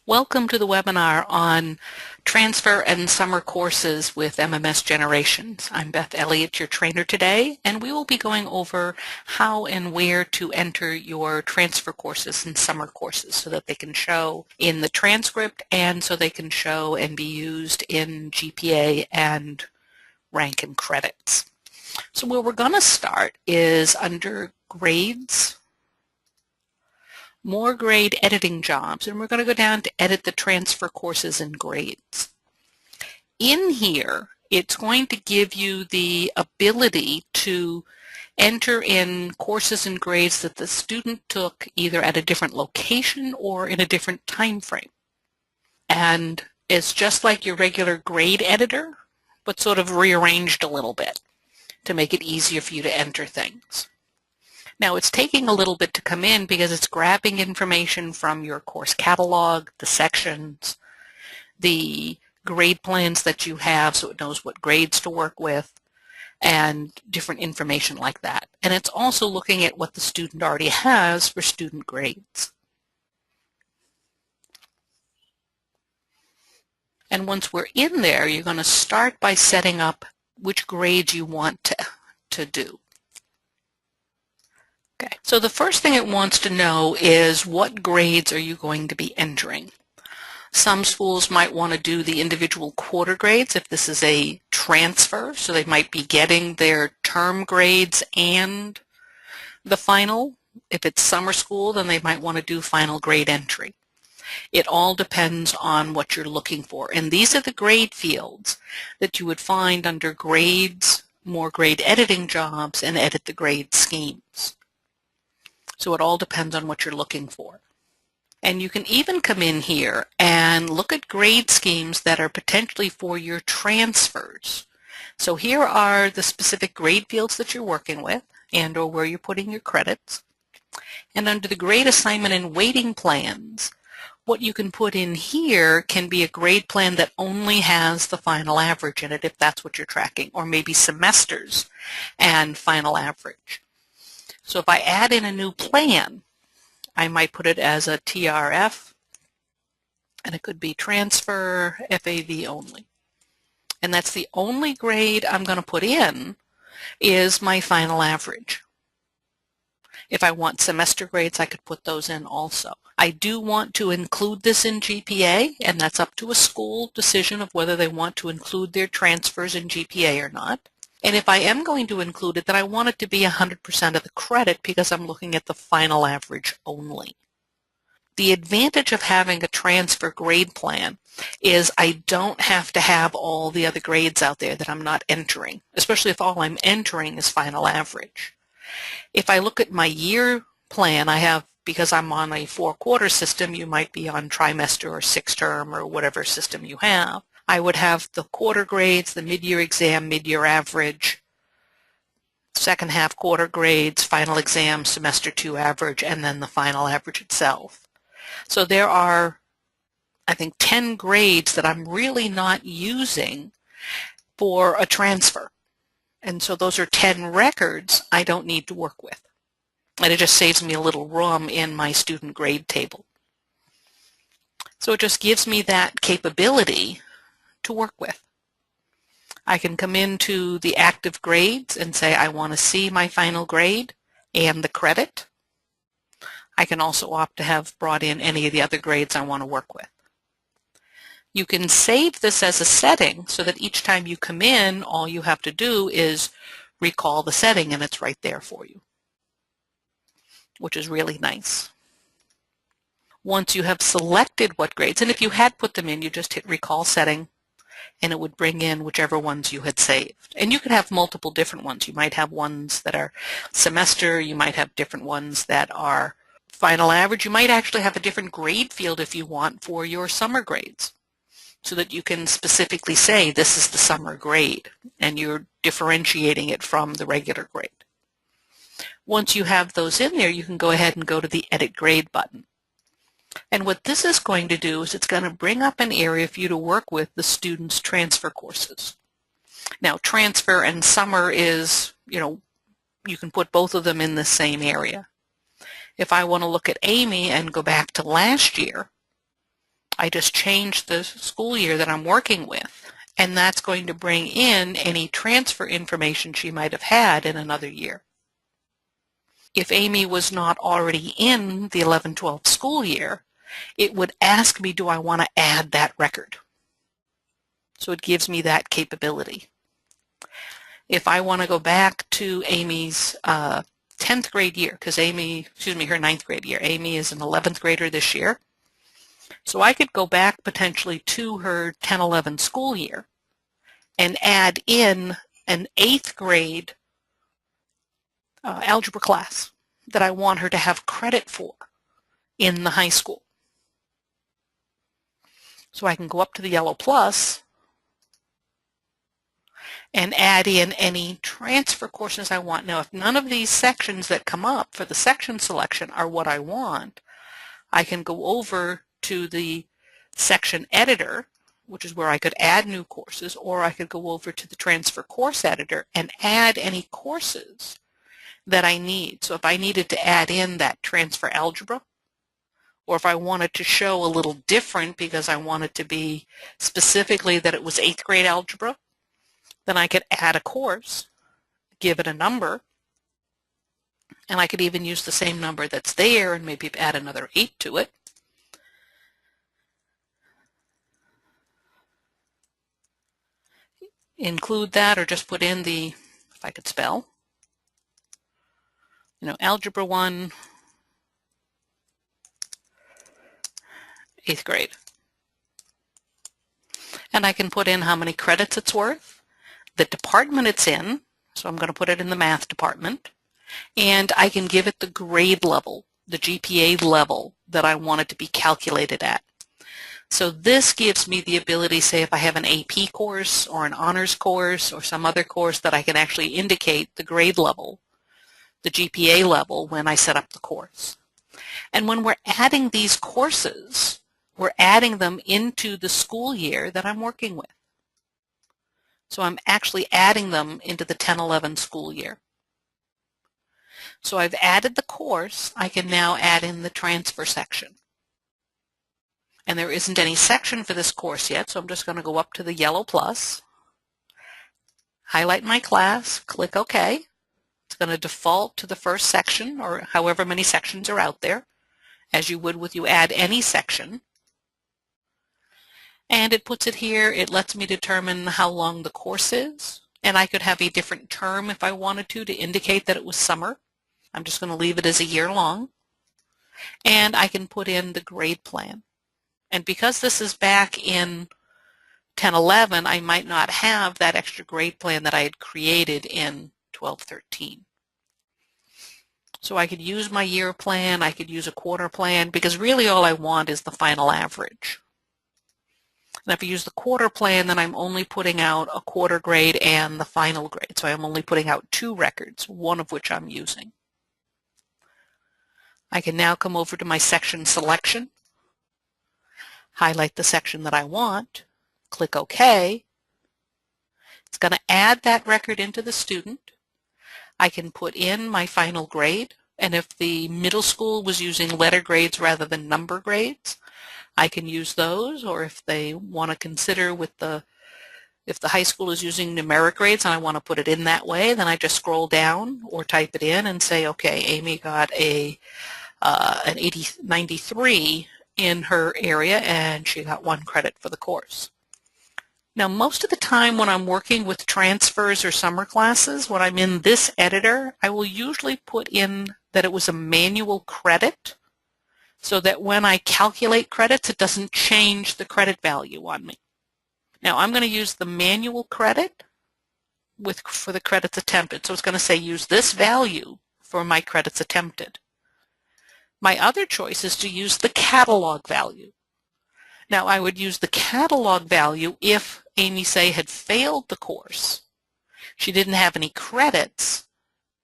Welcome to the webinar on transfer and summer courses with MMS Generations. I'm Beth Elliott, your trainer today, and we will be going over how and where to enter your transfer courses and summer courses so that they can show in the transcript and so they can show and be used in GPA and rank and credits. So where we're going to start is under grades, more grade editing jobs, and we're going to go down to edit the transfer courses and grades. In here, it's going to give you the ability to enter in courses and grades that the student took either at a different location or in a different time frame. And it's just like your regular grade editor, but sort of rearranged a little bit to make it easier for you to enter things. Now it's taking a little bit to come in because it's grabbing information from your course catalog, the sections, the grade plans that you have so it knows what grades to work with, and different information like that. And it's also looking at what the student already has for student grades. And once we're in there, you're going to start by setting up which grades you want to do. Okay, so the first thing it wants to know is what grades are you going to be entering. Some schools might want to do the individual quarter grades if this is a transfer, so they might be getting their term grades and the final. If it's summer school, then they might want to do final grade entry. It all depends on what you're looking for. And these are the grade fields that you would find under grades, more grade editing jobs, and edit the grade schemes. So it all depends on what you're looking for. And you can even come in here and look at grade schemes that are potentially for your transfers. So here are the specific grade fields that you're working with and or where you're putting your credits. And under the grade assignment and weighting plans, what you can put in here can be a grade plan that only has the final average in it if that's what you're tracking, or maybe semesters and final average. So if I add in a new plan, I might put it as a TRF, and it could be transfer FAV only. And that's the only grade I'm going to put in is my final average. If I want semester grades, I could put those in also. I do want to include this in GPA, and that's up to a school decision of whether they want to include their transfers in GPA or not. And if I am going to include it, then I want it to be 100% of the credit because I'm looking at the final average only. The advantage of having a transfer grade plan is I don't have to have all the other grades out there that I'm not entering, especially if all I'm entering is final average. If I look at my year plan, I have, because I'm on a 4-quarter system, you might be on trimester or 6-term or whatever system you have. I would have the quarter grades, the mid-year exam, mid-year average, second half quarter grades, final exam, semester 2 average, and then the final average itself. So there are, I think, 10 grades that I'm really not using for a transfer. And so those are 10 records I don't need to work with. And it just saves me a little room in my student grade table. So it just gives me that capability to work with. I can come into the active grades and say I want to see my final grade and the credit. I can also opt to have brought in any of the other grades I want to work with. You can save this as a setting so that each time you come in, all you have to do is recall the setting and it's right there for you, which is really nice. Once you have selected what grades, and if you had put them in, you just hit recall setting and it would bring in whichever ones you had saved. And you could have multiple different ones. You might have ones that are semester, you might have different ones that are final average. You might actually have a different grade field if you want for your summer grades, so that you can specifically say this is the summer grade and you're differentiating it from the regular grade. Once you have those in there, you can go ahead and go to the Edit Grade button. And what this is going to do is it's going to bring up an area for you to work with the students' transfer courses. Now, transfer and summer is, you can put both of them in the same area. If I want to look at Amy and go back to last year, I just change the school year that I'm working with, and that's going to bring in any transfer information she might have had in another year. If Amy was not already in the 11-12 school year, it would ask me, do I want to add that record? So it gives me that capability. If I want to go back to Amy's 10th grade year, because her 9th grade year, Amy is an 11th grader this year, so I could go back potentially to her 10-11 school year and add in an 8th grade algebra class that I want her to have credit for in the high school. So I can go up to the yellow plus and add in any transfer courses I want. Now, if none of these sections that come up for the section selection are what I want, I can go over to the section editor, which is where I could add new courses, or I could go over to the transfer course editor and add any courses that I need. So if I needed to add in that transfer algebra, or if I wanted to show a little different because I wanted to be specifically that it was 8th grade algebra, then I could add a course, give it a number, and I could even use the same number that's there and maybe add another 8 to it. Include that, or just put in the, if I could spell, Algebra 1, 8th grade. And I can put in how many credits it's worth, the department it's in, so I'm going to put it in the math department, and I can give it the grade level, the GPA level that I want it to be calculated at. So this gives me the ability, say if I have an AP course or an honors course or some other course, that I can actually indicate the grade level, the GPA level, when I set up the course. And when we're adding these courses, we're adding them into the school year that I'm working with. So I'm actually adding them into the 10-11 school year. So I've added the course. I can now add in the transfer section. And there isn't any section for this course yet, so I'm just going to go up to the yellow plus, highlight my class, click OK. It's going to default to the first section, or however many sections are out there, as you would with you add any section. And it puts it here. It lets me determine how long the course is, and I could have a different term if I wanted to indicate that it was summer. I'm just going to leave it as a year long. And I can put in the grade plan. And because this is back in 10-11, I might not have that extra grade plan that I had created in 12-13. So I could use my year plan, I could use a quarter plan, because really all I want is the final average. And if I use the quarter plan, then I'm only putting out a quarter grade and the final grade. So I'm only putting out 2 records, one of which I'm using. I can now come over to my section selection, highlight the section that I want, click OK. It's going to add that record into the student. I can put in my final grade, and if the middle school was using letter grades rather than number grades, I can use those, or if they want to consider if the high school is using numeric grades and I want to put it in that way, then I just scroll down or type it in and say, okay, Amy got an 93 in her area and she got 1 credit for the course. Now, most of the time when I'm working with transfers or summer classes, when I'm in this editor, I will usually put in that it was a manual credit so that when I calculate credits, it doesn't change the credit value on me. Now, I'm going to use the manual credit for the credits attempted. So it's going to say use this value for my credits attempted. My other choice is to use the catalog value. Now, I would use the catalog value if Amy, say, had failed the course. She didn't have any credits,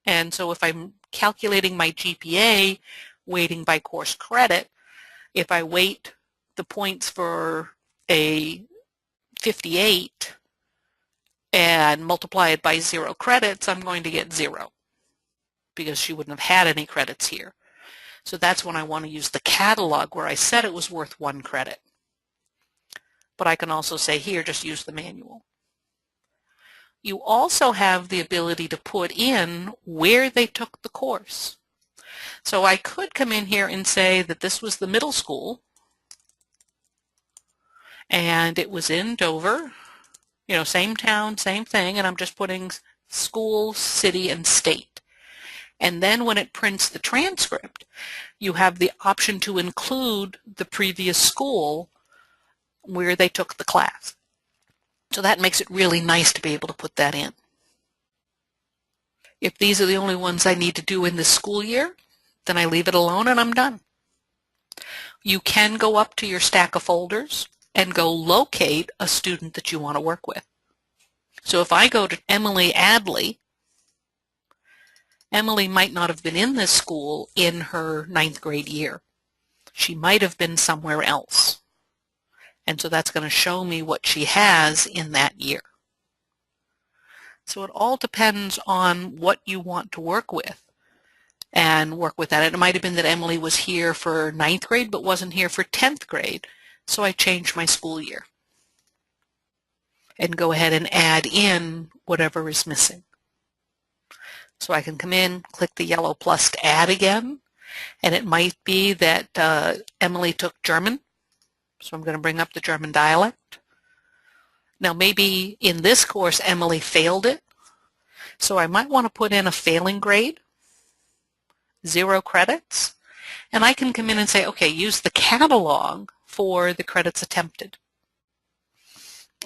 and so if I'm calculating my GPA weighting by course credit, if I weight the points for a 58 and multiply it by 0 credits, I'm going to get 0 because she wouldn't have had any credits here. So that's when I want to use the catalog where I said it was worth 1 credit. but I can also say here, just use the manual. You also have the ability to put in where they took the course. So I could come in here and say that this was the middle school and it was in Dover, same town, same thing, and I'm just putting school, city, and state. And then when it prints the transcript, you have the option to include the previous school where they took the class. So that makes it really nice to be able to put that in. If these are the only ones I need to do in this school year, then I leave it alone and I'm done. You can go up to your stack of folders and go locate a student that you want to work with. So if I go to Emily Adley, Emily might not have been in this school in her 9th grade year. She might have been somewhere else. And so that's going to show me what she has in that year. So it all depends on what you want to work with and work with that. And it might have been that Emily was here for 9th grade but wasn't here for 10th grade, so I changed my school year and go ahead and add in whatever is missing. So I can come in, click the yellow plus to add again, and it might be that Emily took German, so I'm going to bring up the German dialect. Now maybe in this course Emily failed it, so I might want to put in a failing grade, 0 credits, and I can come in and say, okay, use the catalog for the credits attempted.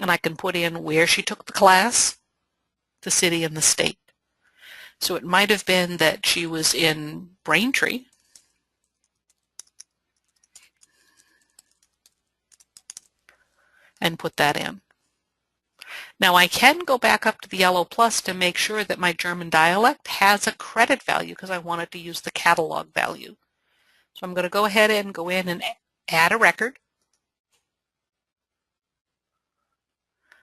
And I can put in where she took the class, the city, and the state. So it might have been that she was in Braintree, and put that in. Now I can go back up to the yellow plus to make sure that my German dialect has a credit value because I wanted to use the catalog value. So I'm going to go ahead and go in and add a record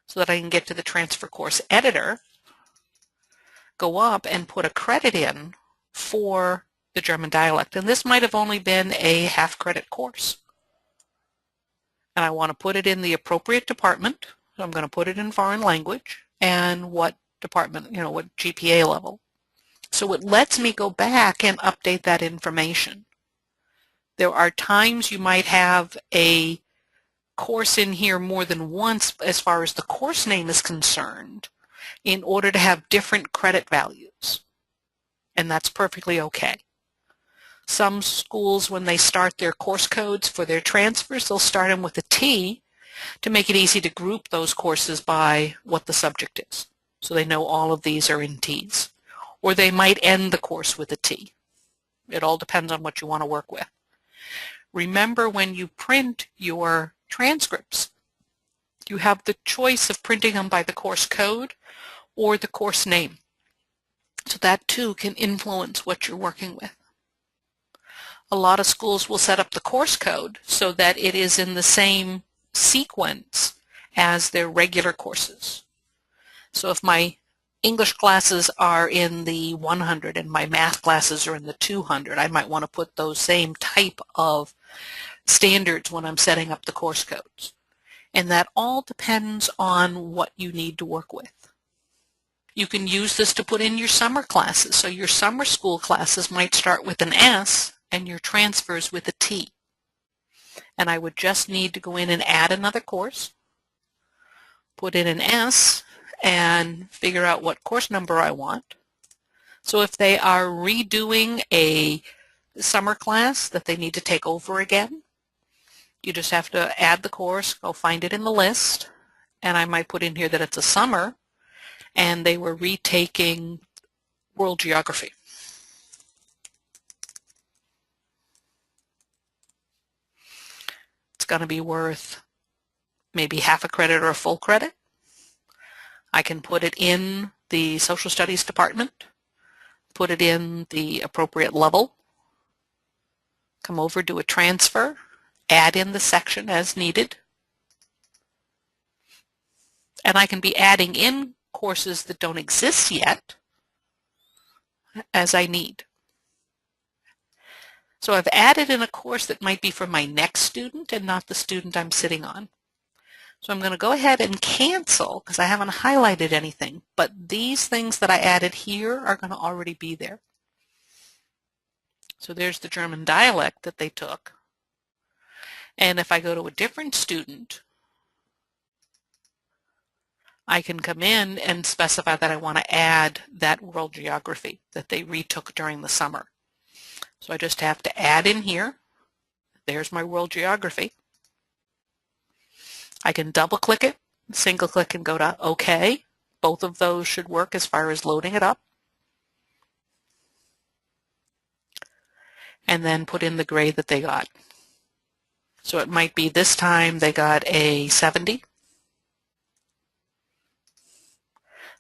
so that I can get to the transfer course editor, go up and put a credit in for the German dialect. And this might have only been a half-credit course. And I want to put it in the appropriate department. So I'm going to put it in foreign language and what department, what GPA level. So it lets me go back and update that information. There are times you might have a course in here more than once as far as the course name is concerned in order to have different credit values. And that's perfectly okay. Some schools, when they start their course codes for their transfers, they'll start them with a T to make it easy to group those courses by what the subject is. So they know all of these are in T's. Or they might end the course with a T. It all depends on what you want to work with. Remember, when you print your transcripts, you have the choice of printing them by the course code or the course name. So that too can influence what you're working with. A lot of schools will set up the course code so that it is in the same sequence as their regular courses. So if my English classes are in the 100 and my math classes are in the 200, I might want to put those same type of standards when I'm setting up the course codes. And that all depends on what you need to work with. You can use this to put in your summer classes. So your summer school classes might start with an S and your transfers with a T. And I would just need to go in and add another course, put in an S, and figure out what course number I want. So if they are redoing a summer class that they need to take over again, you just have to add the course, go find it in the list, and I might put in here that it's a summer, and they were retaking world geography. It's going to be worth maybe half a credit or a full credit. I can put it in the social studies department, put it in the appropriate level, come over, do a transfer, add in the section as needed, and I can be adding in courses that don't exist yet as I need. So I've added in a course that might be for my next student and not the student I'm sitting on. So I'm going to go ahead and cancel because I haven't highlighted anything, but these things that I added here are going to already be there. So there's the German dialect that they took. And if I go to a different student, I can come in and specify that I want to add that world geography that they retook during the summer. So I just have to add in here. There's my world geography. I can double click it, single click and go to OK. Both of those should work as far as loading it up. And then put in the grade that they got. So it might be this time they got a 70.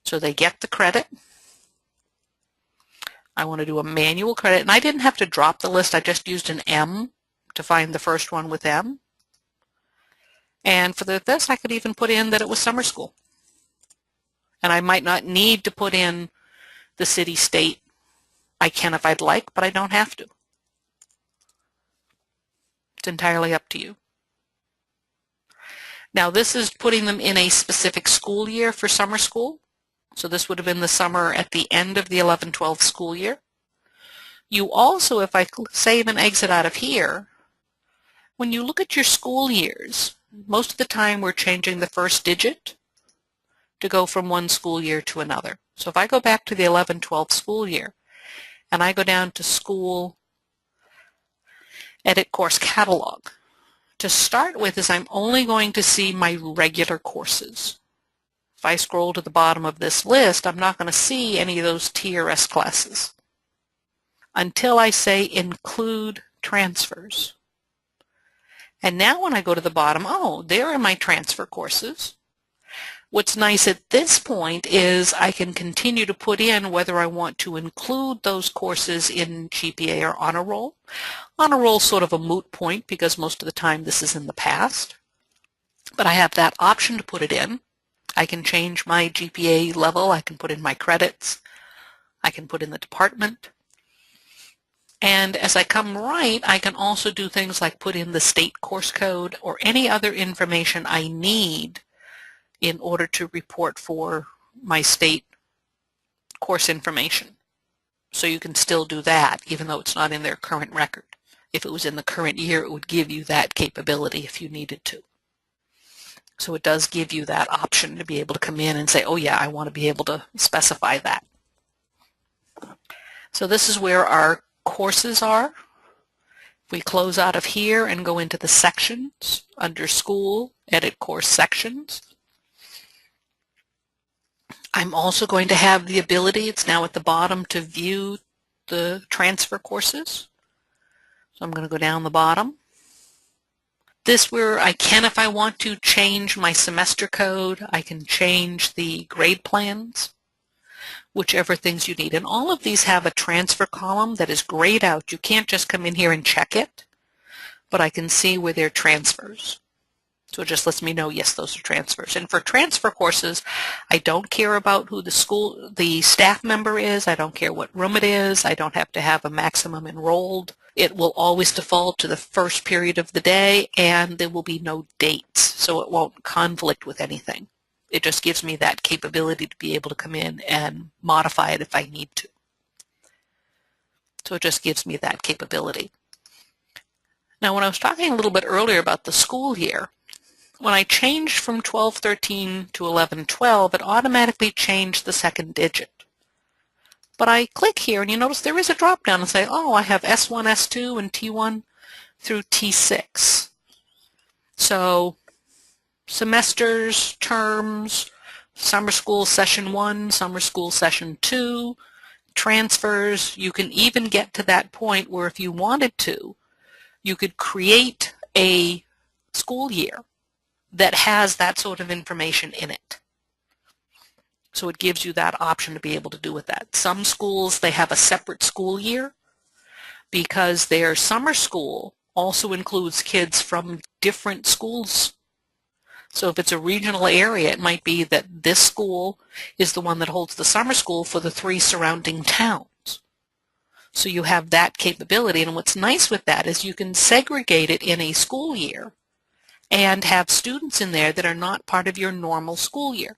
So they get the credit. I want to do a manual credit, and I didn't have to drop the list. I just used an M to find the first one with M. And for this, I could even put in that it was summer school. And I might not need to put in the city, state. I can if I'd like, but I don't have to. It's entirely up to you. Now this is putting them in a specific school year for summer school. So this would have been the summer at the end of the 11-12 school year. You also, if I save and exit out of here, when you look at your school years, most of the time we're changing the first digit to go from one school year to another. So if I go back to the 11-12 school year and I go down to school edit course catalog, to start with is I'm only going to see my regular courses. If I scroll to the bottom of this list, I'm not going to see any of those TRS classes until I say include transfers. And now when I go to the bottom, oh, there are my transfer courses. What's nice at this point is I can continue to put in whether I want to include those courses in GPA or honor roll. Honor roll is sort of a moot point because most of the time this is in the past. But I have that option to put it in. I can change my GPA level. I can put in my credits. I can put in the department. And as I come right, I can also do things like put in the state course code or any other information I need in order to report for my state course information. So you can still do that even though it's not in their current record. If it was in the current year, it would give you that capability if you needed to. So it does give you that option to be able to come in and say, oh yeah, I want to be able to specify that. So this is where our courses are. If we close out of here and go into the sections, under school, edit course sections, I'm also going to have the ability, it's now at the bottom, to view the transfer courses. So I'm going to go down the bottom. This where I can, if I want to, change my semester code. I can change the grade plans, whichever things you need. And all of these have a transfer column that is grayed out. You can't just come in here and check it, but I can see where they're transfers. So it just lets me know, yes, those are transfers. And for transfer courses, I don't care about who the staff member is. I don't care what room it is. I don't have to have a maximum enrolled. It will always default to the first period of the day, and there will be no dates, so it won't conflict with anything. It just gives me that capability to be able to come in and modify it if I need to. So it just gives me that capability. Now, when I was talking a little bit earlier about the school year, when I changed from 12-13 to 11-12, it automatically changed the second digit. But I click here, and you notice there is a drop-down and say, oh, I have S1, S2, and T1 through T6. So semesters, terms, summer school session 1, summer school session 2, transfers. You can even get to that point where if you wanted to, you could create a school year that has that sort of information in it. So it gives you that option to be able to do with that. Some schools, they have a separate school year because their summer school also includes kids from different schools. So if it's a regional area, it might be that this school is the one that holds the summer school for the 3 surrounding towns. So you have that capability, and what's nice with that is you can segregate it in a school year and have students in there that are not part of your normal school year.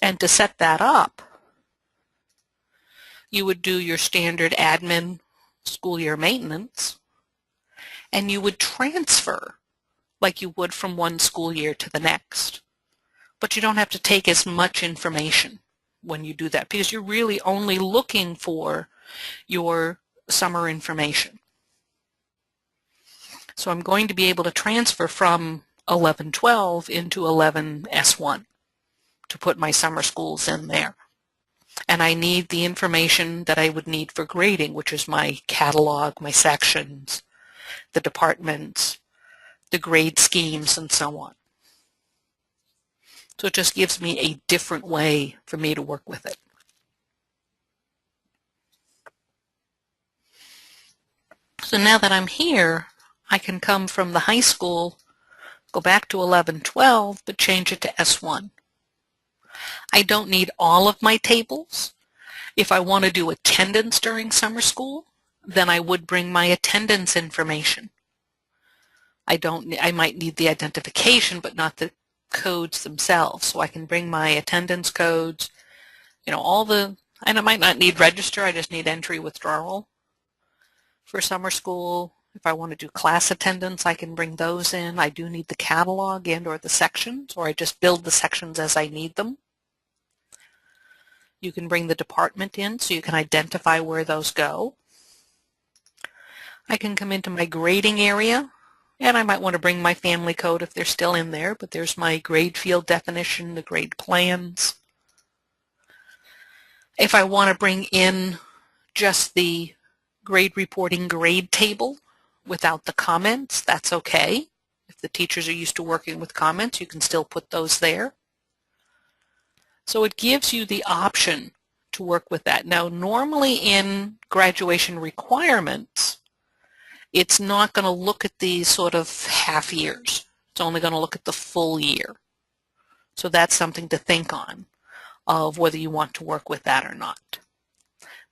And to set that up, you would do your standard admin school year maintenance, and you would transfer like you would from one school year to the next. But you don't have to take as much information when you do that because you're really only looking for your summer information. So I'm going to be able to transfer from 11-12 into 11-S1 to put my summer schools in there. And I need the information that I would need for grading, which is my catalog, my sections, the departments, the grade schemes, and so on. So it just gives me a different way for me to work with it. So now that I'm here, I can come from the high school, go back to 11-12, but change it to S1. I don't need all of my tables. If I want to do attendance during summer school, then I would bring my attendance information. I might need the identification, but not the codes themselves. So I can bring my attendance codes, and I might not need register, I just need entry withdrawal for summer school. If I want to do class attendance, I can bring those in. I do need the catalog and or the sections, or I just build the sections as I need them. You can bring the department in so you can identify where those go. I can come into my grading area, and I might want to bring my family code if they're still in there, but there's my grade field definition, the grade plans. If I want to bring in just the grade reporting grade table without the comments, that's okay. If the teachers are used to working with comments, you can still put those there. So it gives you the option to work with that. Now, normally in graduation requirements, it's not going to look at these sort of half years. It's only going to look at the full year. So that's something to think on, of whether you want to work with that or not.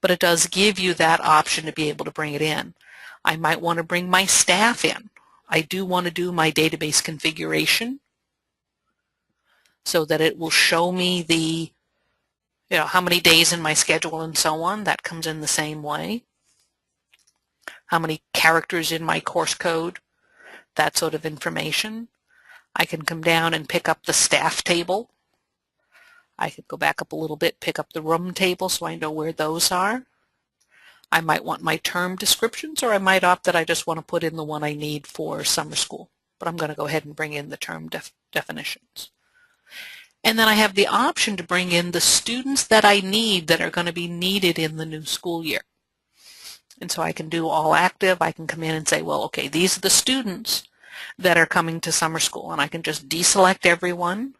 But it does give you that option to be able to bring it in. I might want to bring my staff in. I do want to do my database configuration so that it will show me the, how many days in my schedule and so on. That comes in the same way. How many characters in my course code, that sort of information. I can come down and pick up the staff table. I could go back up a little bit, pick up the room table so I know where those are. I might want my term descriptions, or I might opt that I just want to put in the one I need for summer school. But I'm going to go ahead and bring in the term definitions. And then I have the option to bring in the students that I need that are going to be needed in the new school year. And so I can do all active. I can come in and say, well, okay, these are the students that are coming to summer school. And I can just deselect everyone,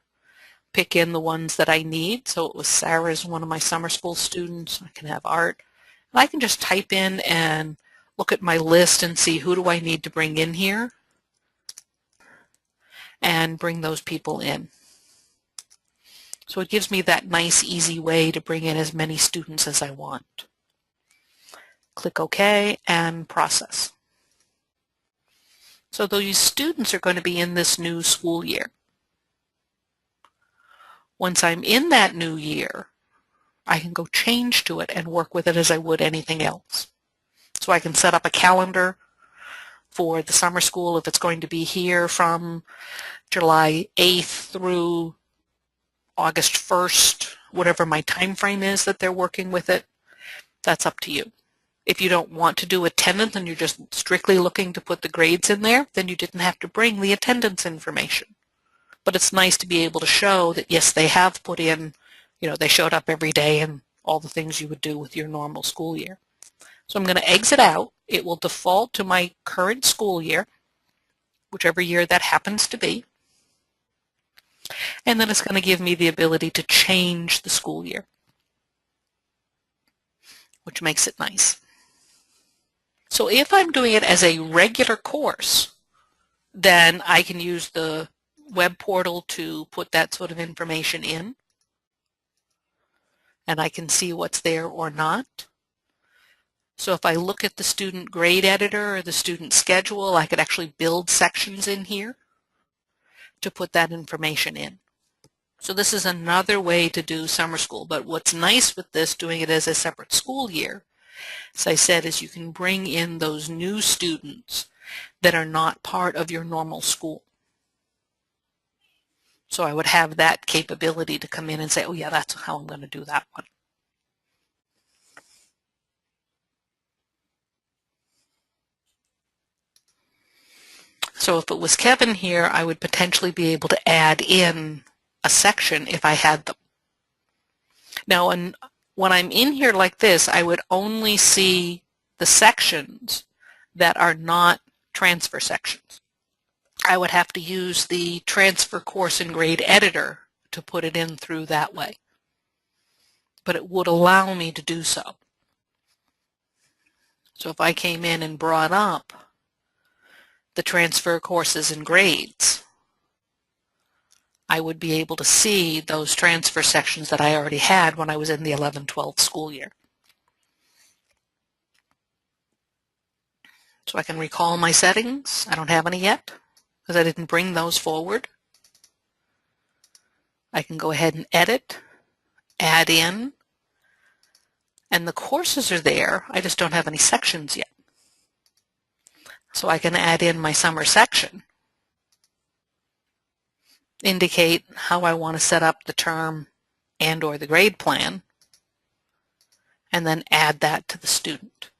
pick in the ones that I need. So it was Sarah's one of my summer school students. I can have Art. And I can just type in and look at my list and see who do I need to bring in here and bring those people in. So it gives me that nice, easy way to bring in as many students as I want. Click OK and process. So these students are going to be in this new school year. Once I'm in that new year, I can go change to it and work with it as I would anything else. So I can set up a calendar for the summer school if it's going to be here from July 8th through August 1st, whatever my time frame is that they're working with it. That's up to you. If you don't want to do attendance and you're just strictly looking to put the grades in there, then you didn't have to bring the attendance information. But it's nice to be able to show that, yes, they have put in, they showed up every day and all the things you would do with your normal school year. So I'm going to exit out. It will default to my current school year, whichever year that happens to be. And then it's going to give me the ability to change the school year, which makes it nice. So if I'm doing it as a regular course, then I can use the web portal to put that sort of information in, and I can see what's there or not. So if I look at the student grade editor or the student schedule, I could actually build sections in here to put that information in. So this is another way to do summer school, but what's nice with this, doing it as a separate school year, as I said, is you can bring in those new students that are not part of your normal school. So I would have that capability to come in and say, oh yeah, that's how I'm going to do that one. So if it was Kevin here, I would potentially be able to add in a section if I had them. Now, when I'm in here like this, I would only see the sections that are not transfer sections. I would have to use the transfer course and grade editor to put it in through that way. But it would allow me to do so. So if I came in and brought up the transfer courses and grades, I would be able to see those transfer sections that I already had when I was in the 11-12 school year. So I can recall my settings. I don't have any yet because I didn't bring those forward. I can go ahead and edit, add in, and the courses are there. I just don't have any sections yet. So I can add in my summer section, indicate how I want to set up the term and or the grade plan, and then add that to the student.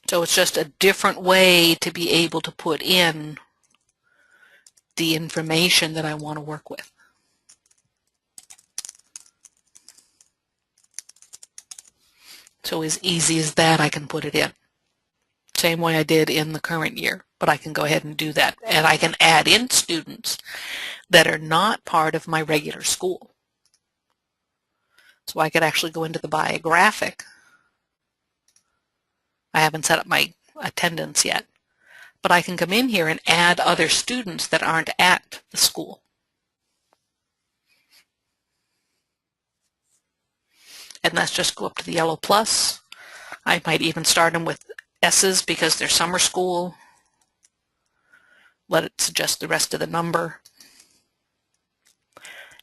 So it's just a different way to be able to put in the information that I want to work with. So as easy as that, I can put it in. Same way I did in the current year, but I can go ahead and do that. And I can add in students that are not part of my regular school. So I could actually go into the biographic. I haven't set up my attendance yet, but I can come in here and add other students that aren't at the school. And that's just go up to the yellow plus. I might even start them with S's because they're summer school. Let it suggest the rest of the number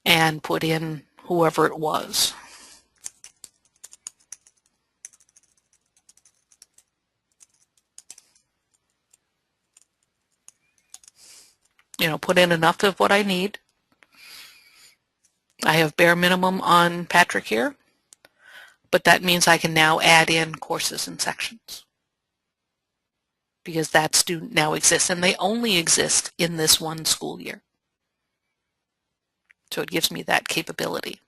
and put in whoever it was. Put in enough of what I need. I have bare minimum on Patrick here, but that means I can now add in courses and sections because that student now exists, and they only exist in this one school year. So it gives me that capability.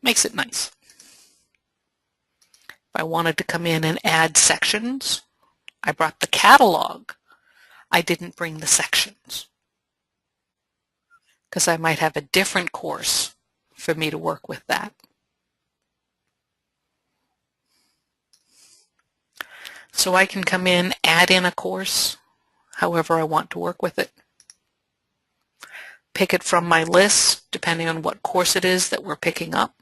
Makes it nice. If I wanted to come in and add sections, I brought the catalog. I didn't bring the sections because I might have a different course for me to work with that. So I can come in, add in a course, however I want to work with it. Pick it from my list, depending on what course it is that we're picking up.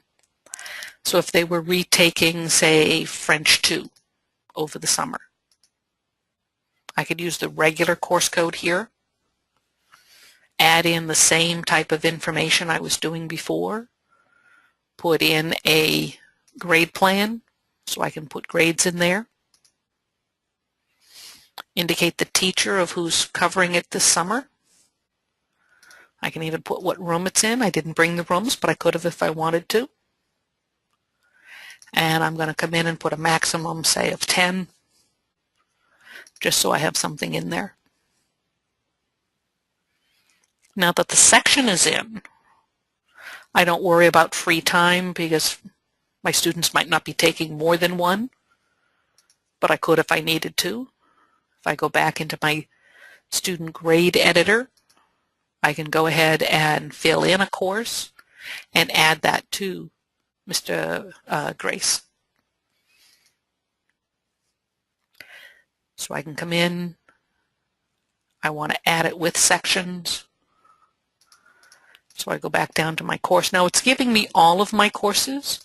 So if they were retaking, say, French 2 over the summer, I could use the regular course code here, add in the same type of information I was doing before, put in a grade plan, so I can put grades in there, indicate the teacher of who's covering it this summer. I can even put what room it's in. I didn't bring the rooms, but I could have if I wanted to. And I'm going to come in and put a maximum, say, of 10, just so I have something in there. Now that the section is in, I don't worry about free time because my students might not be taking more than one, but I could if I needed to. If I go back into my student grade editor, I can go ahead and fill in a course and add that to Mr. Grace. So I can come in, I want to add it with sections. So I go back down to my course. Now it's giving me all of my courses.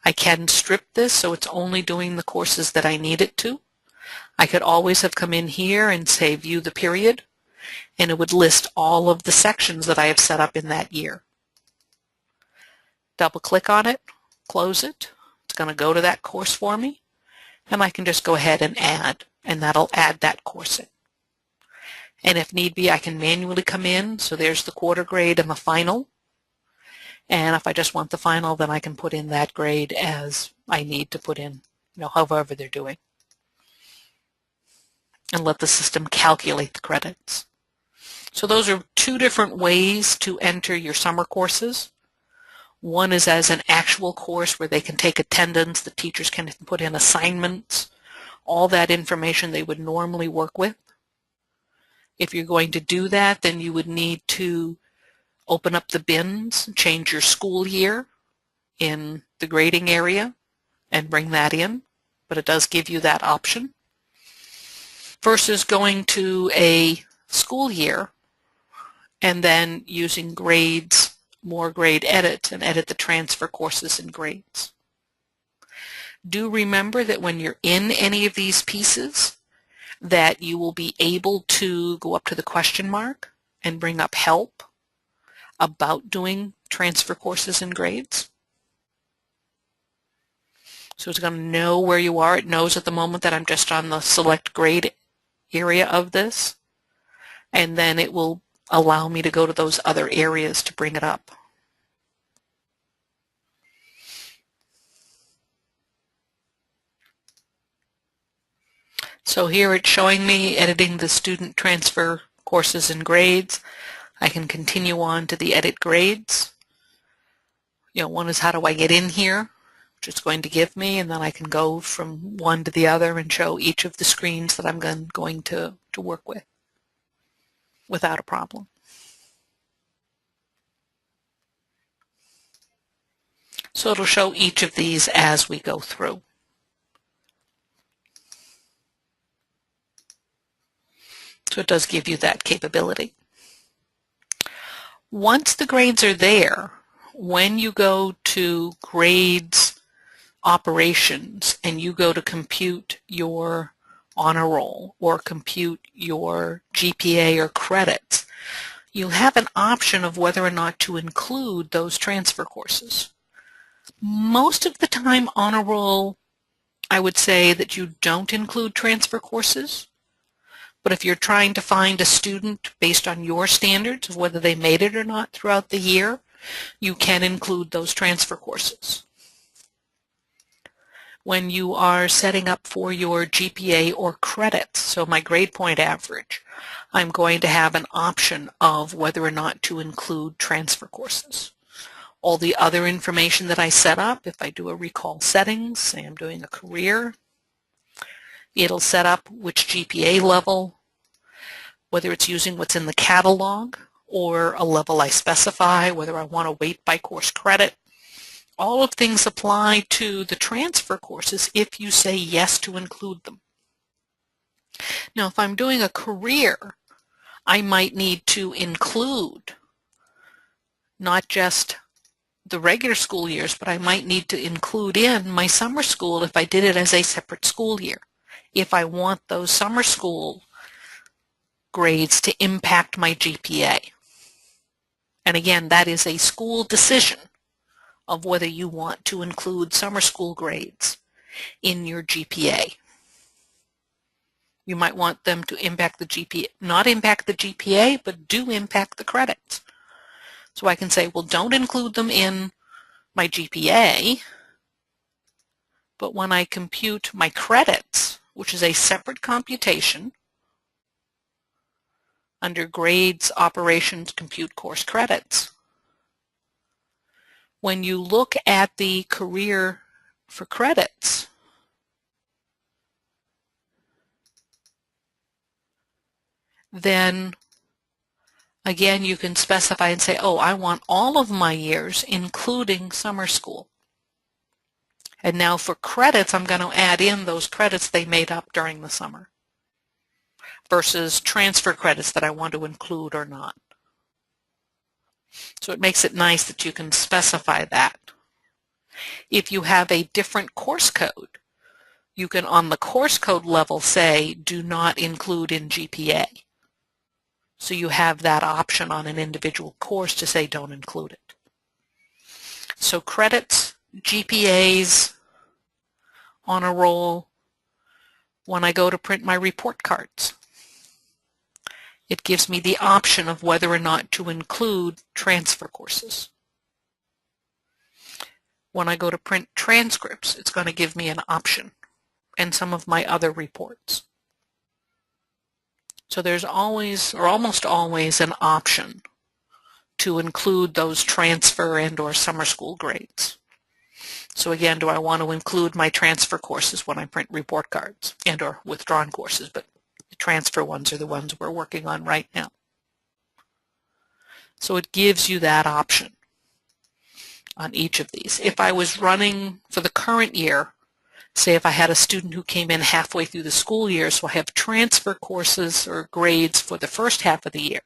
I can strip this so it's only doing the courses that I need it to. I could always have come in here and say view the period and it would list all of the sections that I have set up in that year. Double click on it, close it. It's going to go to that course for me, and I can just go ahead and add, and that'll add that course in. And if need be, I can manually come in. So there's the quarter grade and the final. And if I just want the final, then I can put in that grade as I need to put in, however they're doing. And let the system calculate the credits. So those are two different ways to enter your summer courses. One is as an actual course where they can take attendance, the teachers can put in assignments, all that information they would normally work with. If you're going to do that, then you would need to open up the bins, change your school year in the grading area, and bring that in, but it does give you that option. Versus going to a school year and then using grades, more grade edit, and edit the transfer courses and grades. Do remember that when you're in any of these pieces, that you will be able to go up to the question mark and bring up help about doing transfer courses and grades. So it's going to know where you are. It knows at the moment that I'm just on the select grade area of this, and then it will allow me to go to those other areas to bring it up. So here it's showing me editing the student transfer courses and grades. I can continue on to the edit grades. One is how do I get in here, which it's going to give me, and then I can go from one to the other and show each of the screens that I'm going to work with without a problem. So it'll show each of these as we go through. So it does give you that capability. Once the grades are there, when you go to grades operations and you go to compute your honor roll or compute your GPA or credits, you'll have an option of whether or not to include those transfer courses. Most of the time, honor roll, I would say that you don't include transfer courses. But if you're trying to find a student based on your standards of whether they made it or not throughout the year, you can include those transfer courses. When you are setting up for your GPA or credits, so my grade point average, I'm going to have an option of whether or not to include transfer courses. All the other information that I set up, if I do a recall settings, say I'm doing a career, it'll set up which GPA level, whether it's using what's in the catalog or a level I specify, whether I want to weight by course credit. All of things apply to the transfer courses if you say yes to include them. Now, if I'm doing a career, I might need to include not just the regular school years, but I might need to include in my summer school if I did it as a separate school year, if I want those summer school grades to impact my GPA. And again, that is a school decision of whether you want to include summer school grades in your GPA. You might want them to impact the GPA, not impact the GPA, but do impact the credits. So I can say, well, don't include them in my GPA, but when I compute my credits, which is a separate computation, under Grades, Operations, Compute Course Credits, when you look at the career for credits, then again you can specify and say, oh, I want all of my years including summer school. And now for credits, I'm going to add in those credits they made up during the summer versus transfer credits that I want to include or not. So it makes it nice that you can specify that. If you have a different course code, you can on the course code level say do not include in GPA. So you have that option on an individual course to say don't include it. So credits, GPAs, honor roll, when I go to print my report cards, it gives me the option of whether or not to include transfer courses. When I go to print transcripts, it's going to give me an option, and some of my other reports. So there's always, or almost always, an option to include those transfer and or summer school grades. So again, do I want to include my transfer courses when I print report cards and or withdrawn courses, but the transfer ones are the ones we're working on right now. So it gives you that option on each of these. If I was running for the current year, say if I had a student who came in halfway through the school year, so I have transfer courses or grades for the first half of the year.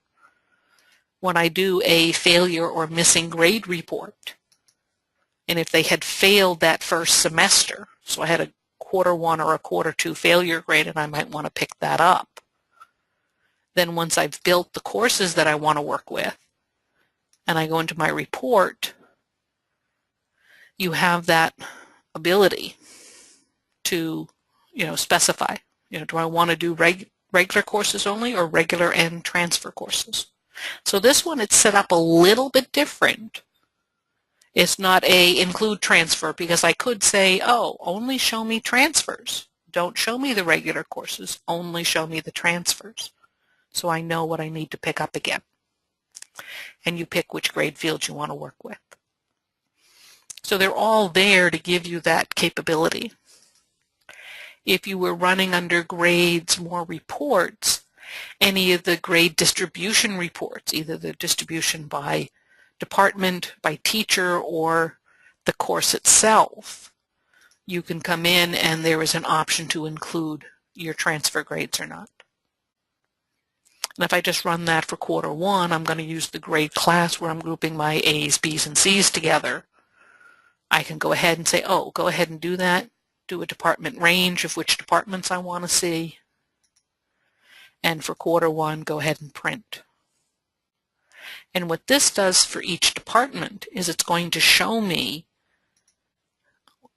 When I do a failure or missing grade report, and if they had failed that first semester, so I had a quarter 1 or a quarter 2 failure grade and I might want to pick that up, then once I've built the courses that I want to work with and I go into my report, you have that ability to, specify, do I want to do regular courses only or regular and transfer courses? So this one, it's set up a little bit different. It's not a include transfer, because I could say, oh, only show me transfers. Don't show me the regular courses, only show me the transfers. So I know what I need to pick up again. And you pick which grade fields you want to work with. So they're all there to give you that capability. If you were running under grades more reports, any of the grade distribution reports, either the distribution by department, by teacher, or the course itself, you can come in and there is an option to include your transfer grades or not. And if I just run that for quarter 1, I'm going to use the grade class where I'm grouping my A's, B's, and C's together. I can go ahead and say, oh, go ahead and do that. Do a department range of which departments I want to see. And for quarter 1, go ahead and print. And what this does for each department is it's going to show me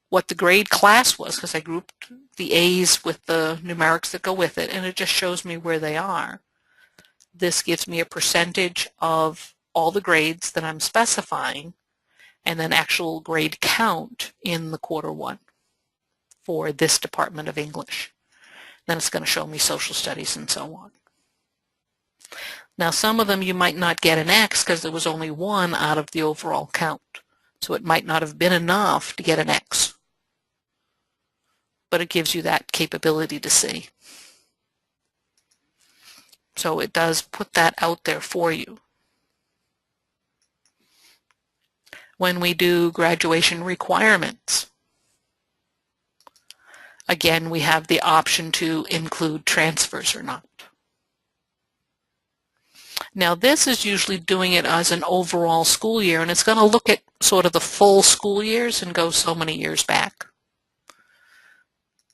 what the grade class was, because I grouped the A's with the numerics that go with it, and it just shows me where they are. This gives me a percentage of all the grades that I'm specifying, and then actual grade count in the quarter 1 for this department of English. Then it's going to show me social studies and so on. Now some of them you might not get an X because there was only 1 out of the overall count. So it might not have been enough to get an X. But it gives you that capability to see. So it does put that out there for you. When we do graduation requirements, again, we have the option to include transfers or not. Now this is usually doing it as an overall school year, and it's going to look at sort of the full school years and go so many years back.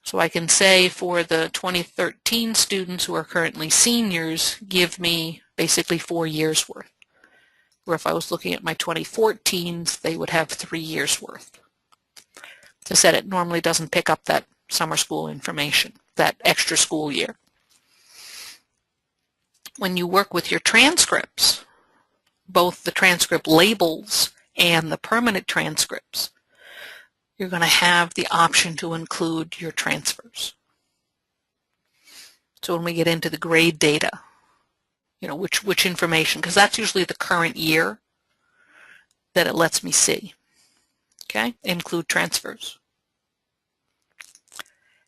So I can say for the 2013 students who are currently seniors, give me basically 4 years worth. Or if I was looking at my 2014s, they would have 3 years worth. As I said, it normally doesn't pick up that summer school information, that extra school year. When you work with your transcripts, both the transcript labels and the permanent transcripts, you're going to have the option to include your transfers. So when we get into the grade data, which information, because that's usually the current year that it lets me see. Okay, include transfers.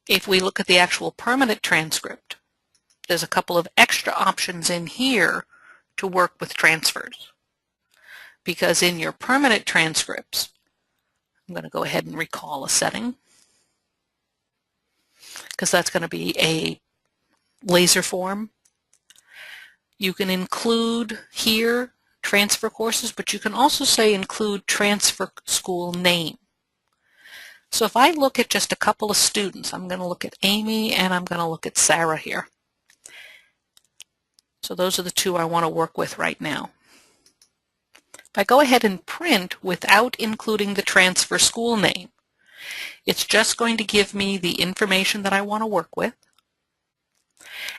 If we look at the actual permanent transcript, there's a couple of extra options in here to work with transfers. Because in your permanent transcripts, I'm going to go ahead and recall a setting, because that's going to be a laser form. You can include here transfer courses, but you can also say include transfer school name. So if I look at just a couple of students, I'm going to look at Amy and I'm going to look at Sarah here. So those are the two I want to work with right now. If I go ahead and print without including the transfer school name, it's just going to give me the information that I want to work with.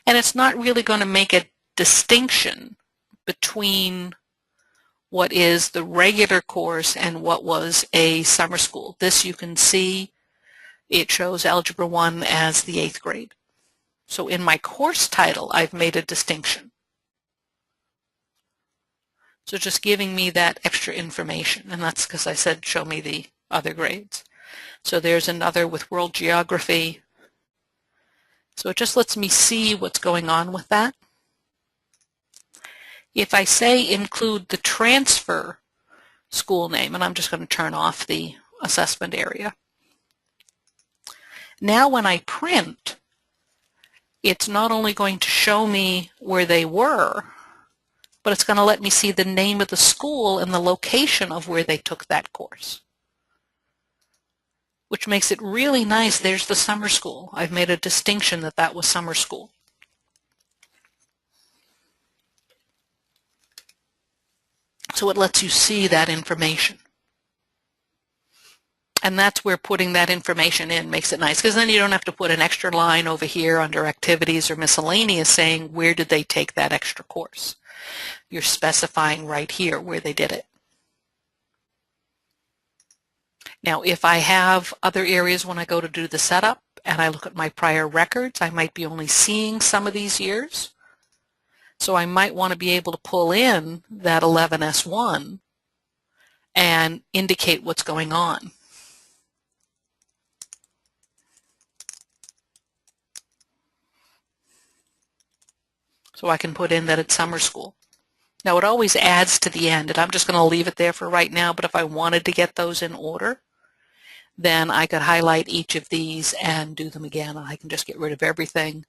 And it's not really going to make a distinction between what is the regular course and what was a summer school. This you can see, it shows Algebra 1 as the 8th grade. So in my course title, I've made a distinction. So just giving me that extra information, and that's because I said show me the other grades. So there's another with world geography. So it just lets me see what's going on with that. If I say include the transfer school name, and I'm just going to turn off the assessment area. Now when I print, it's not only going to show me where they were, but it's going to let me see the name of the school and the location of where they took that course, which makes it really nice. There's the summer school. I've made a distinction that that was summer school. So it lets you see that information. And that's where putting that information in makes it nice, because then you don't have to put an extra line over here under activities or miscellaneous saying where did they take that extra course. You're specifying right here where they did it. Now if I have other areas when I go to do the setup and I look at my prior records, I might be only seeing some of these years. So I might want to be able to pull in that 11S1 and indicate what's going on. So I can put in that it's summer school. Now it always adds to the end, and I'm just going to leave it there for right now, but if I wanted to get those in order, then I could highlight each of these and do them again. I can just get rid of everything,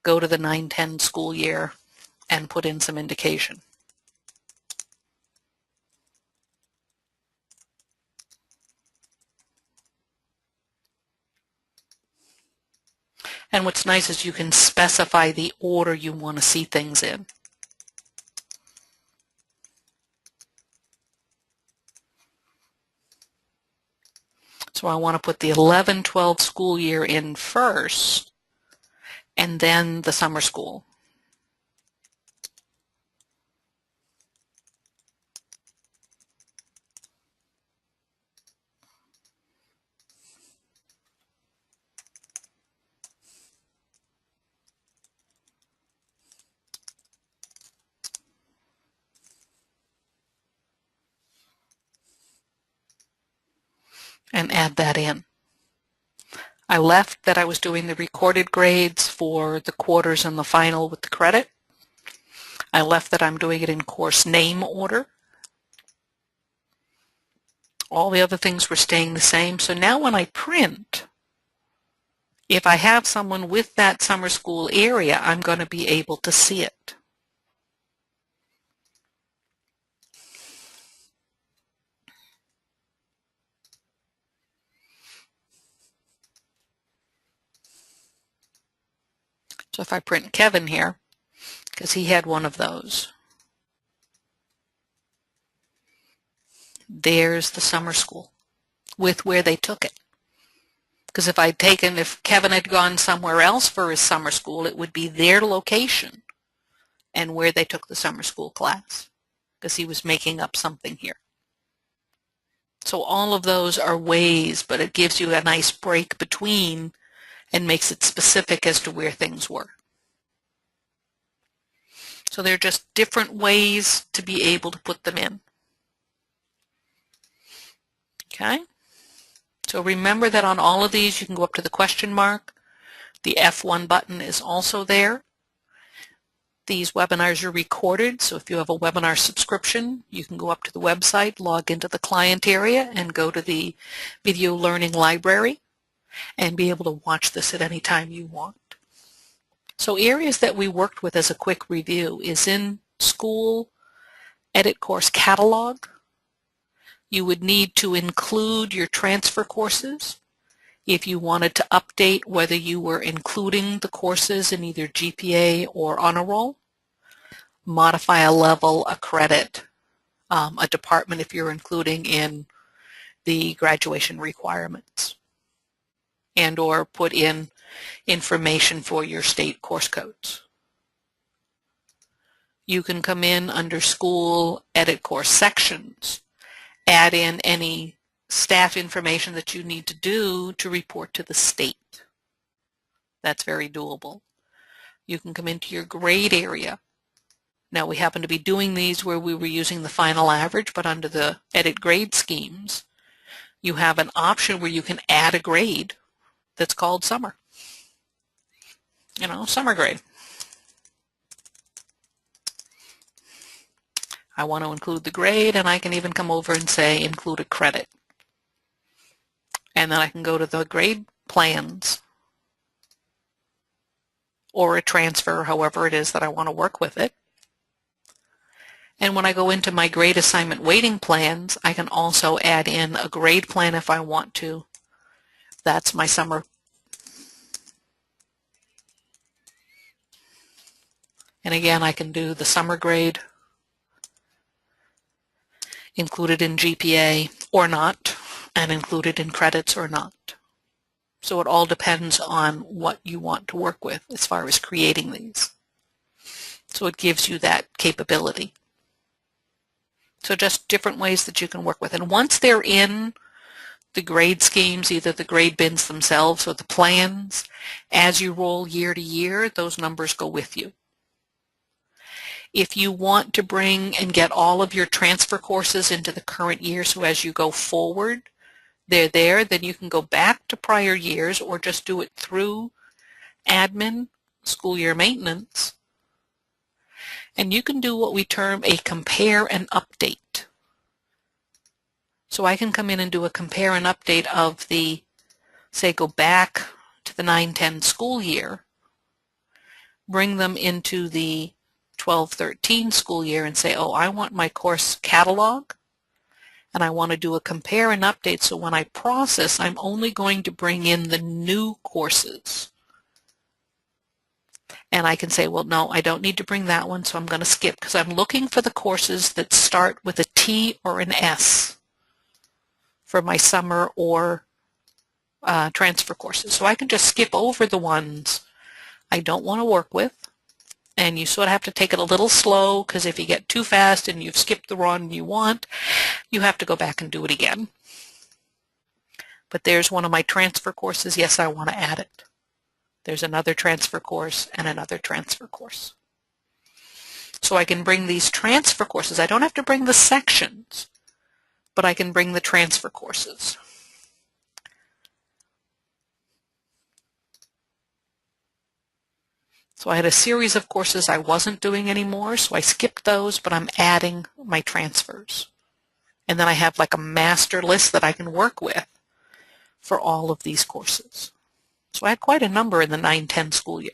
go to the 9-10 school year, and put in some indication. And what's nice is you can specify the order you want to see things in. So I want to put the 11-12 school year in first, and then the summer school. And add that in. I left that I was doing the recorded grades for the quarters and the final with the credit. I left that I'm doing it in course name order. All the other things were staying the same. So now when I print, if I have someone with that summer school area, I'm going to be able to see it. So if I print Kevin here, because he had one of those, there's the summer school with where they took it. Because if Kevin had gone somewhere else for his summer school, it would be their location and where they took the summer school class, because he was making up something here. So all of those are ways, but it gives you a nice break between and makes it specific as to where things were. So they're just different ways to be able to put them in. Okay? So remember that on all of these you can go up to the question mark. The F1 button is also there. These webinars are recorded, so if you have a webinar subscription, you can go up to the website, log into the client area, and go to the video learning library and be able to watch this at any time you want. So areas that we worked with as a quick review is in school, edit course catalog. You would need to include your transfer courses if you wanted to update whether you were including the courses in either GPA or honor roll. modify a level, a credit, a department if you're including in the graduation requirements, and or put in information for your state course codes. You can come in under school, edit course sections, add in any staff information that you need to do to report to the state. That's very doable. You can come into your grade area. Now we happen to be doing these where we were using the final average, but under the edit grade schemes, you have an option where you can add a grade that's called summer. You know, summer grade. I want to include the grade, and I can even come over and say include a credit. And then I can go to the grade plans or a transfer, however it is that I want to work with it. And when I go into my grade assignment weighting plans, I can also add in a grade plan if I want to. That's my summer. And again, I can do the summer grade, included in GPA or not, and included in credits or not. So it all depends on what you want to work with as far as creating these. So it gives you that capability. So just different ways that you can work with. And once they're in the grade schemes, either the grade bins themselves or the plans, as you roll year to year, those numbers go with you. If you want to bring and get all of your transfer courses into the current year, so as you go forward, they're there, then you can go back to prior years or just do it through admin, school year maintenance, and you can do what we term a compare and update. So I can come in and do a compare and update of the, say, go back to the 9-10 school year, bring them into the 12-13 school year and say, oh, I want my course catalog, and I want to do a compare and update, so when I process, I'm only going to bring in the new courses. And I can say, well, no, I don't need to bring that one, so I'm going to skip, because I'm looking for the courses that start with a T or an S for my summer or transfer courses. So I can just skip over the ones I don't want to work with. And you sort of have to take it a little slow, because if you get too fast and you've skipped the one you want, you have to go back and do it again. But there's one of my transfer courses. Yes, I want to add it. There's another transfer course and another transfer course. So I can bring these transfer courses. I don't have to bring the sections, but I can bring the transfer courses. So I had a series of courses I wasn't doing anymore, so I skipped those, but I'm adding my transfers. And then I have like a master list that I can work with for all of these courses. So I had quite a number in the 9-10 school year.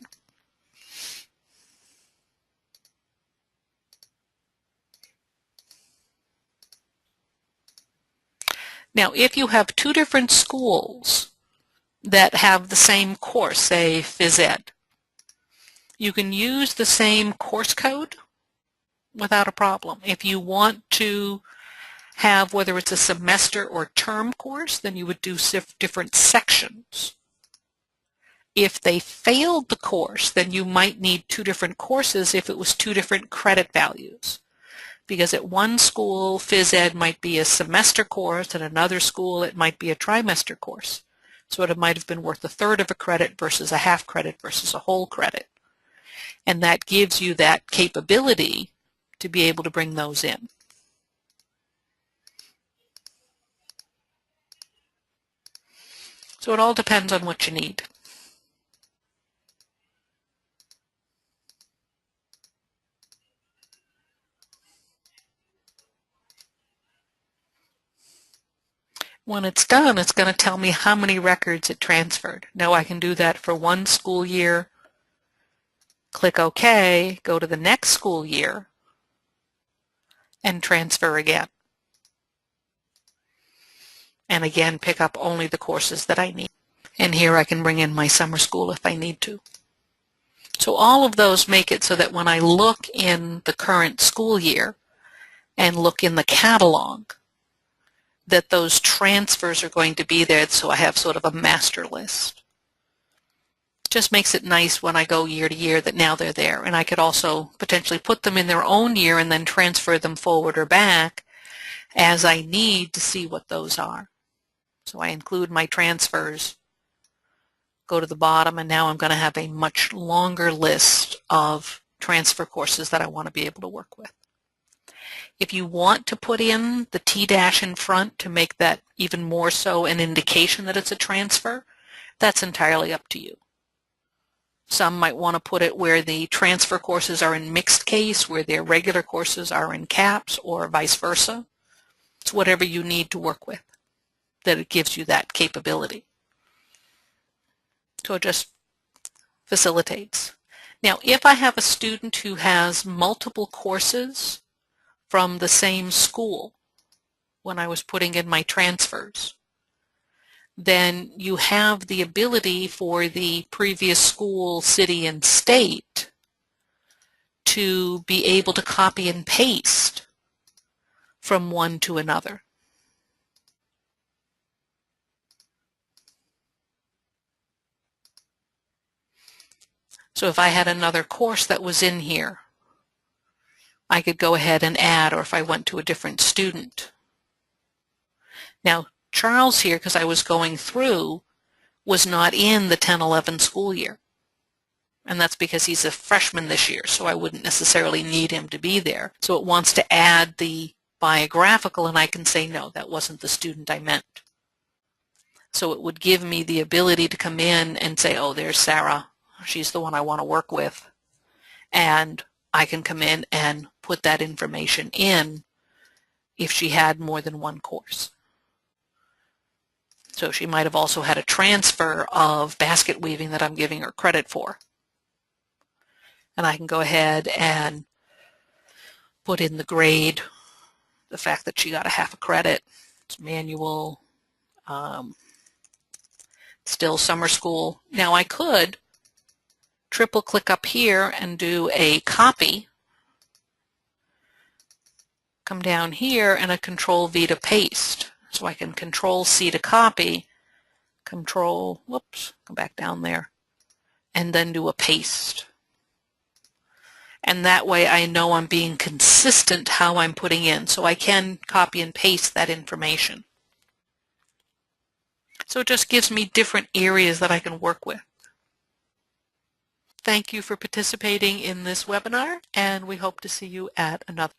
Now, if you have two different schools that have the same course, say phys ed, you can use the same course code without a problem. If you want to have, whether it's a semester or term course, then you would do different sections. If they failed the course, then you might need two different courses if it was two different credit values. Because at one school, phys ed might be a semester course, at another school it might be a trimester course. So it might have been worth a third of a credit versus a half credit versus a whole credit. And that gives you that capability to be able to bring those in. So it all depends on what you need. When it's done, it's going to tell me how many records it transferred. Now I can do that for one school year, click OK, go to the next school year, and transfer again. And again, pick up only the courses that I need. And here I can bring in my summer school if I need to. So all of those make it so that when I look in the current school year and look in the catalog, that those transfers are going to be there, so I have sort of a master list. Just makes it nice when I go year to year that now they're there, and I could also potentially put them in their own year and then transfer them forward or back as I need to see what those are. So I include my transfers, go to the bottom, and now I'm going to have a much longer list of transfer courses that I want to be able to work with. If you want to put in the T dash in front to make that even more so an indication that it's a transfer, that's entirely up to you. Some might want to put it where the transfer courses are in mixed case, where their regular courses are in caps, or vice versa. It's whatever you need to work with, that it gives you that capability. So it just facilitates. Now, if I have a student who has multiple courses from the same school when I was putting in my transfers, then you have the ability for the previous school, city, and state to be able to copy and paste from one to another. So if I had another course that was in here, I could go ahead and add, or if I went to a different student. Now, Charles here, because I was going through, was not in the 10-11 school year. And that's because he's a freshman this year, so I wouldn't necessarily need him to be there. So it wants to add the biographical, and I can say, no, that wasn't the student I meant. So it would give me the ability to come in and say, oh, there's Sarah. She's the one I want to work with. And I can come in and put that information in if she had more than one course. So she might have also had a transfer of basket weaving that I'm giving her credit for. And I can go ahead and put in the grade, the fact that she got a half a credit, it's manual, still summer school. Now I could triple click up here and do a copy, come down here and a Control V to paste. So I can Control C to copy, Control, whoops, go back down there, and then do a paste. And that way I know I'm being consistent how I'm putting in, so I can copy and paste that information. So it just gives me different areas that I can work with. Thank you for participating in this webinar, and we hope to see you at another.